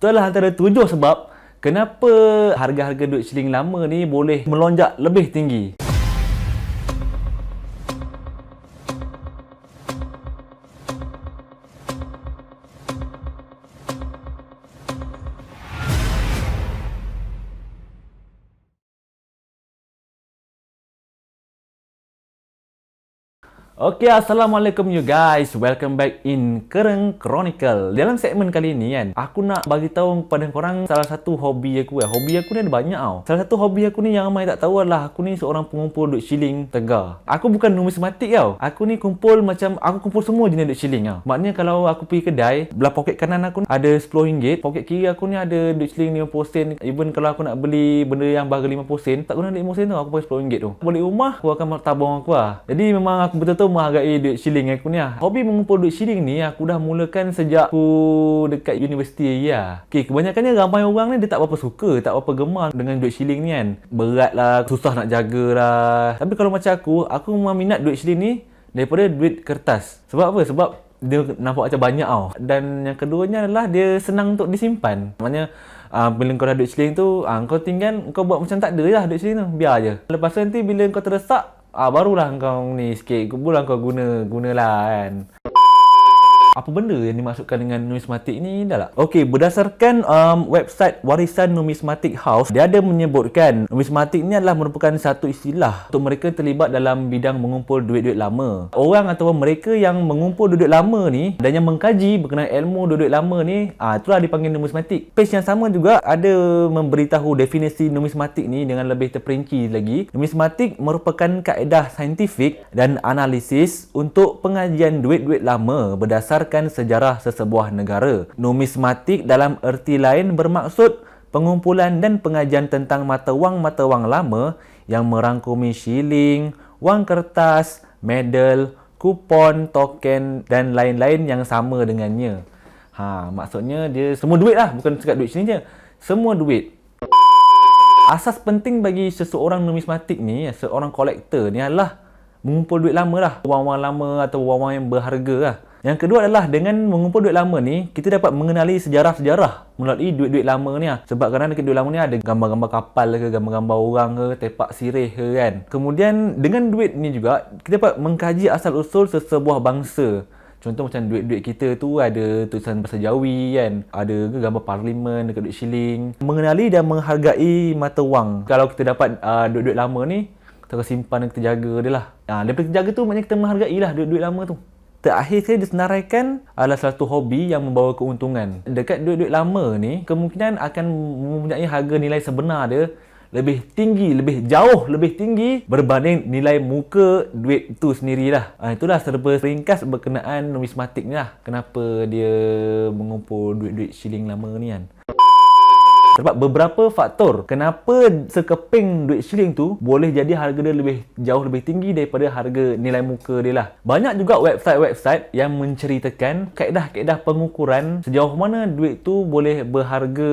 Itulah antara 7 sebab kenapa harga-harga duit shilling lama ni boleh melonjak lebih tinggi. Okay, Assalamualaikum you guys. Welcome back in Kereng Chronicle. Dalam segmen kali ni kan, aku nak bagi tahu kepada korang salah satu hobi aku. Hobi aku ni ada banyak tau. Salah satu hobi aku ni yang ramai tak tahu adalah aku ni seorang pengumpul duit shilling tegar. Aku bukan numismatik tau. Aku ni kumpul semua jenis duit shilling tau. Maknanya kalau aku pergi kedai, belah poket kanan aku ada RM10, poket kiri aku ni ada duit shilling 50 sen. Even kalau aku nak beli benda yang harga 50 sen, tak guna duit 50 sen tu, aku pakai RM10 tu. Balik rumah, aku akan tabung aku lah. Jadi memang aku betul-betul menghargai duit shilling aku ni lah. Hobi mengumpul duit shilling ni aku dah mulakan sejak aku dekat universiti lagi lah. Okay, kebanyakannya ramai orang ni dia tak berapa suka, tak berapa gemar dengan duit shilling ni kan. Berat lah, susah nak jaga lah. Tapi kalau macam aku memang minat duit shilling ni daripada duit kertas. Sebab apa? Sebab dia nampak macam banyak tau. Dan yang keduanya adalah dia senang untuk disimpan. Maknanya bila kau dah duit shilling tu, kau tinggal kau buat macam tak ada lah duit shilling tu. Biar je. Lepas tu nanti bila kau terdesak, barulah kau ni sikit kumpulan kau gunalah kan. Apa benda yang dimaksudkan dengan numismatik ni dah lah? Okey, berdasarkan website Warisan Numismatik House, dia ada menyebutkan numismatik ni adalah merupakan satu istilah untuk mereka terlibat dalam bidang mengumpul duit-duit lama. Orang atau mereka yang mengumpul duit-duit lama ni dan yang mengkaji berkenaan ilmu duit-duit lama ni, itulah dipanggil numismatik. Page yang sama juga ada memberitahu definisi numismatik ni dengan lebih terperinci lagi. Numismatik merupakan kaedah saintifik dan analisis untuk pengajian duit-duit lama berdasarkan sejarah sesebuah negara. Numismatik dalam erti lain bermaksud pengumpulan dan pengajian tentang mata wang lama yang merangkumi shilling, wang kertas, medal, kupon, token dan lain-lain yang sama dengannya. Maksudnya dia semua duit lah, bukan sekat duit shilling je. Semua duit. Asas penting bagi seseorang numismatik ni, seorang kolektor ni adalah mengumpul duit lama lah. Wang-wang lama atau wang-wang yang berharga lah. Yang kedua adalah dengan mengumpul duit lama ni, kita dapat mengenali sejarah-sejarah melalui duit-duit lama ni lah. Sebab kadang dekat duit lama ni ada gambar-gambar kapal ke, gambar-gambar orang ke, tepak sirih ke kan. Kemudian dengan duit ni juga, kita dapat mengkaji asal-usul sesebuah bangsa. Contoh macam duit-duit kita tu ada tulisan bahasa Jawi kan. Ada ke gambar parlimen dekat duit shilling. Mengenali dan menghargai mata wang. Kalau kita dapat duit-duit lama ni, kita akan simpan dan kita jaga dia lah. Daripada kita jaga tu maknanya kita menghargai lah duit-duit lama tu. Terakhir sekali disenaraikan adalah satu hobi yang membawa keuntungan. Dekat duit-duit lama ni, kemungkinan akan mempunyai harga nilai sebenar dia lebih tinggi, jauh lebih tinggi berbanding nilai muka duit tu sendirilah. Itulah serba ringkas berkenaan numismatik ni lah. Kenapa dia mengumpul duit-duit shilling lama ni kan. Sebab beberapa faktor kenapa sekeping duit shilling tu boleh jadi harga dia jauh lebih tinggi daripada harga nilai muka dia lah. Banyak juga website-website yang menceritakan kaedah-kaedah pengukuran sejauh mana duit tu boleh berharga.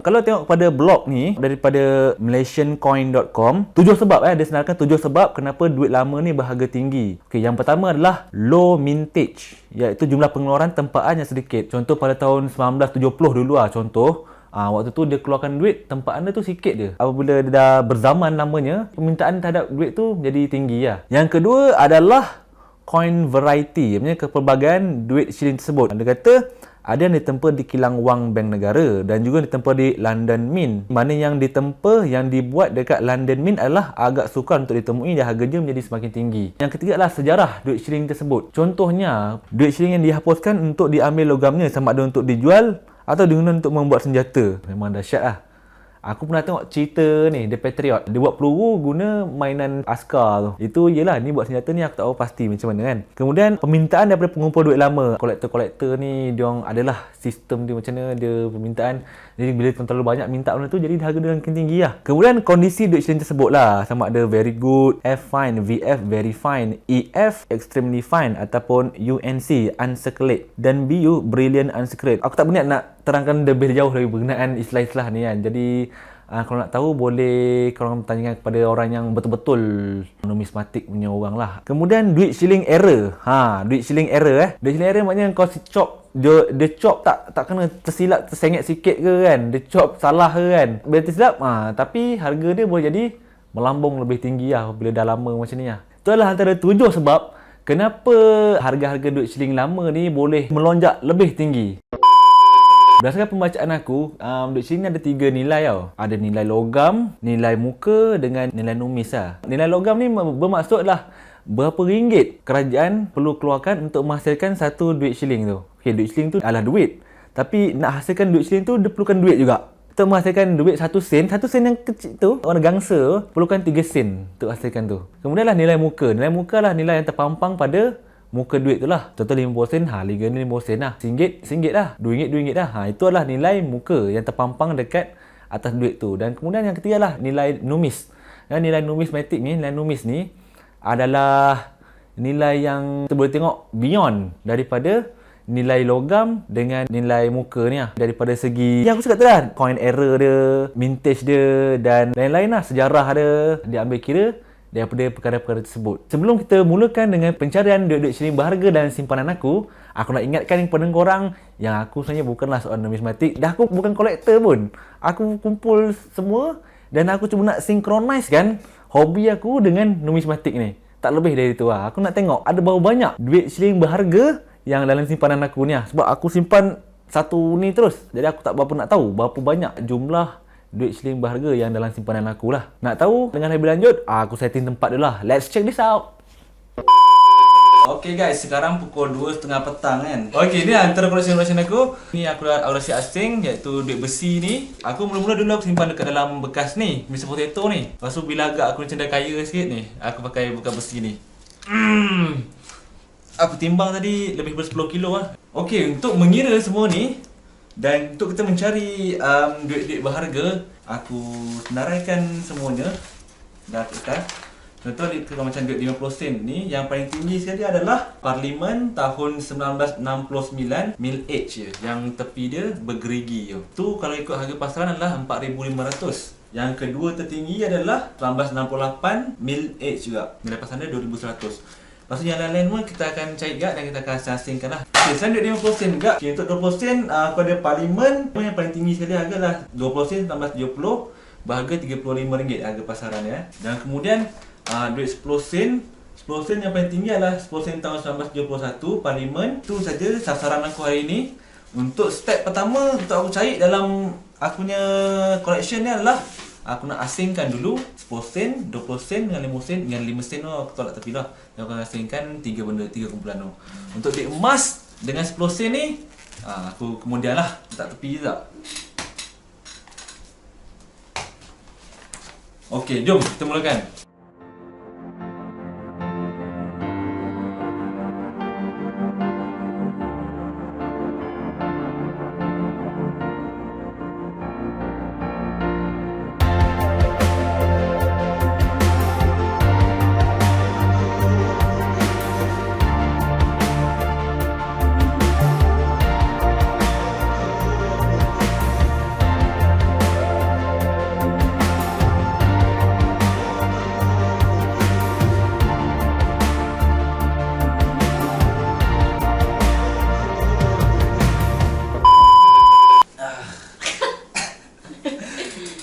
Kalau tengok pada blog ni daripada malaysiancoin.com, 7 sebab dia senarkan 7 sebab kenapa duit lama ni berharga tinggi. Okey, yang pertama adalah low mintage, iaitu jumlah pengeluaran tempaan yang sedikit. Contoh pada tahun 1970 dulu contoh. Waktu tu dia keluarkan duit, tempaan dia tu sikit je. Apabila dia dah berzaman lamanya, permintaan terhadap duit tu jadi tinggi lah. Yang kedua adalah coin variety, maksudnya kepelbagaian duit shilling tersebut. Dia kata ada yang ditempa di kilang wang bank negara dan juga ditempa di London Mint. Mana yang ditempa, yang dibuat dekat London Mint adalah agak sukar untuk ditemui dan harganya menjadi semakin tinggi. Yang ketiga adalah sejarah duit shilling tersebut. Contohnya, duit shilling yang dihapuskan untuk diambil logamnya sama ada untuk dijual atau digunakan untuk membuat senjata. Memang dahsyat lah. Aku pernah tengok cerita ni, The Patriot. Dia buat peluru guna mainan askar tu. Itu yelah, ni buat senjata ni aku tak tahu pasti macam mana kan. Kemudian permintaan daripada pengumpul duit lama. Kolektor-kolektor ni, diorang adalah sistem dia macam mana, dia permintaan. Jadi bila terlalu banyak minta benda tu, jadi harga dia makin tinggi lah. Kemudian kondisi duit shilling tersebut lah. Sama ada very good, F fine, VF very fine, EF extremely fine ataupun UNC uncirculate dan BU brilliant uncirculate. Aku tak berniat nak terangkan lebih jauh lagi berkenaan istilah-istilah ni kan. Jadi kalau nak tahu boleh korang bertanya kepada orang yang betul-betul numismatik punya orang lah. Kemudian duit shilling error. Duit shilling error Duit shilling error maknanya kau cop dia chop tak kena tersilap, tersengat sikit ke kan, dia chop salah ke kan, bila tersilap tapi harga dia boleh jadi melambung lebih tinggi lah bila dah lama macam ni lah. Itu adalah antara 7 sebab kenapa harga-harga duit shilling lama ni boleh melonjak lebih tinggi. Berdasarkan pembacaan aku, duit shilling ni ada 3 nilai tau. Ada nilai logam, nilai muka dengan nilai numis lah. Nilai logam ni bermaksudlah berapa ringgit kerajaan perlu keluarkan untuk menghasilkan satu duit shilling tu. Okey, duit shilling tu adalah duit. Tapi nak hasilkan duit shilling tu, dia perlukan duit juga. Untuk menghasilkan duit 1 sen yang kecil tu, warna gangsa, perlukan 3 sen untuk hasilkan tu. Kemudianlah nilai muka. Nilai muka lah nilai yang terpampang pada muka duit tu lah. Contoh 50 sen, harga ni 50 sen lah. RM1 lah. RM2 lah. Itu adalah nilai muka yang terpampang dekat atas duit tu. Dan kemudian yang ketiga lah nilai numis. Dan nilai numismatik ni, nilai numis ni adalah nilai yang kita boleh tengok beyond daripada nilai logam dengan nilai muka ni lah. Daripada segi yang aku cakap tu lah, coin error dia, mintage dia dan lain-lain lah, sejarah dia, dia ambil kira daripada perkara-perkara tersebut. Sebelum kita mulakan dengan pencarian duit-duit shilling berharga dan simpanan aku nak ingatkan kepada korang yang aku sebenarnya bukanlah seorang numismatik, dah aku bukan kolektor pun. Aku kumpul semua dan aku cuma nak synchronizekan hobi aku dengan numismatik ni. Tak lebih dari itu lah. Aku nak tengok ada berapa banyak duit shilling berharga yang dalam simpanan aku ni lah. Sebab aku simpan satu ni terus. Jadi aku tak berapa nak tahu berapa banyak jumlah duit shilling berharga yang dalam simpanan aku lah. Nak tahu dengan lebih lanjut, aku setting tempat dulu lah. Let's check this out. Okay guys, sekarang pukul 2.30 petang kan. Okay, ni antara koleksi-koleksi aku. Ni aku dah siap asing, iaitu duit besi ni. Aku mula-mula dulu aku simpan dekat dalam bekas ni, Mr. Potato ni. Lepas tu bila agak aku macam dah kaya sikit ni, aku pakai bekas besi ni. Aku timbang tadi lebih dari 10 kilo lah. Okay, untuk mengira semua ni dan untuk kita mencari duit-duit berharga, aku senaraikan semuanya dah kertas. Contoh kalau macam duit 50 sen ni, yang paling tinggi sekali adalah Parlimen tahun 1969 mil H je, yang tepi dia bergerigi je. Tu kalau ikut harga pasaran adalah 4,500. Yang kedua tertinggi adalah 1968 mil H juga, nilai pasaran dia 2,100. Lepas tu yang lain-lain pun kita akan cari gak dan kita akan asing-asingkan lah. Okay, selain duit 50 sen juga, okay, untuk 20 sen aku ada Parlimen yang paling tinggi sekali harga lah 20 sen 1970, berharga RM35 harga pasaran ya. Dan kemudian duit 10 sen yang paling tinggi adalah 10 sen tahun 1971 Parlimen. Itu saja sasaran aku hari ini. Untuk step pertama untuk aku cari dalam aku punya collection ni adalah aku nak asingkan dulu 10 sen, 20 sen dengan 5 sen. Dengan 5 sen tu aku tolak tepi lah. Aku akan asingkan 3 benda, 3 kumpulan tu. Untuk duit emas dengan 10 sen ni aku kemudian lah letak tepi je tak. Ok, jom kita mulakan.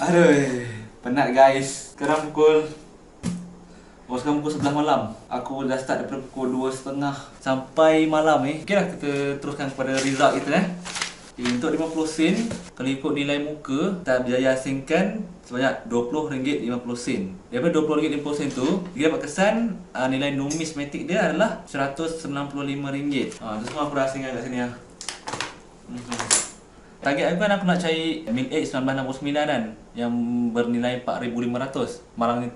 Aduh, penat guys. Sekarang pukul 11 malam. Aku dah start daripada pukul 2.30 sampai malam ni. Okey lah, kita teruskan kepada result kita untuk 50 sen, kalau ikut nilai muka, kita berjaya asingkan sebanyak RM20.50. Daripada RM20.50 tu, dia dapat kesan nilai numismatik dia adalah RM195. Itu semua aku dah asingkan kat sini lah. Target aku kan aku nak cari mil H 1969 kan, yang bernilai 4,500. Malam ni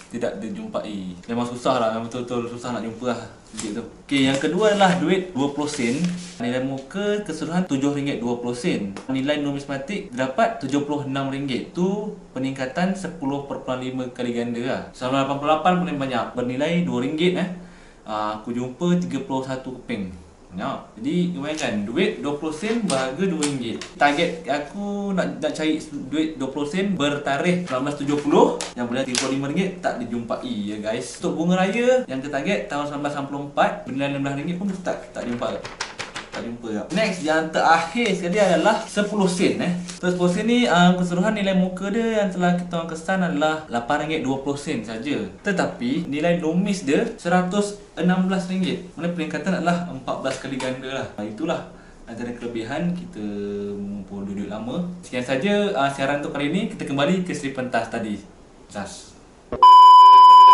tidak dijumpai. Memang susah lah, betul-betul susah nak jumpa lah duit tu. Okay, yang kedua adalah duit 20 sen. Nilai muka keseluruhan RM7.20. Nilai numismatik dapat RM76. Tu peningkatan 10.5 kali ganda lah. 1988 paling banyak, bernilai RM2. Aku jumpa 31 keping. Ya, jadi bayangkan duit 20 sen berharga RM2. Target aku nak cari duit 20 sen bertarikh 1970 yang bernilai RM35 tak dijumpai ya guys. Untuk bunga raya yang kita target tahun 1994 bernilai RM16 pun tak jumpa. Tak jumpa tak. Next, yang terakhir sekali adalah 10 sen So 10 sen ni keseluruhan nilai muka dia yang telah kita orang kesan adalah RM8.20 saja. Tetapi nilai nomis dia RM116. Mana peningkatan adalah 14 kali ganda lah. Itulah antara kelebihan kita mengumpul duit lama. Sekian saja siaran untuk kali ini. Kita kembali ke Sri Pentas tadi. Cas.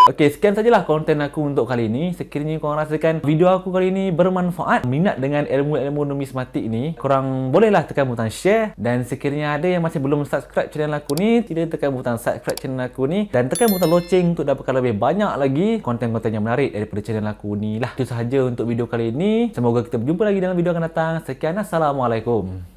Okey, sekian sajalah konten aku untuk kali ini. Sekiranya korang rasakan video aku kali ini bermanfaat, minat dengan ilmu-ilmu numismatik ni, korang bolehlah tekan butang share. Dan sekiranya ada yang masih belum subscribe channel aku ni, sila tekan butang subscribe channel aku ni dan tekan butang loceng untuk dapatkan lebih banyak lagi konten-konten yang menarik daripada channel aku ni lah. Itu sahaja untuk video kali ini. Semoga kita berjumpa lagi dalam video akan datang. Sekian, Assalamualaikum.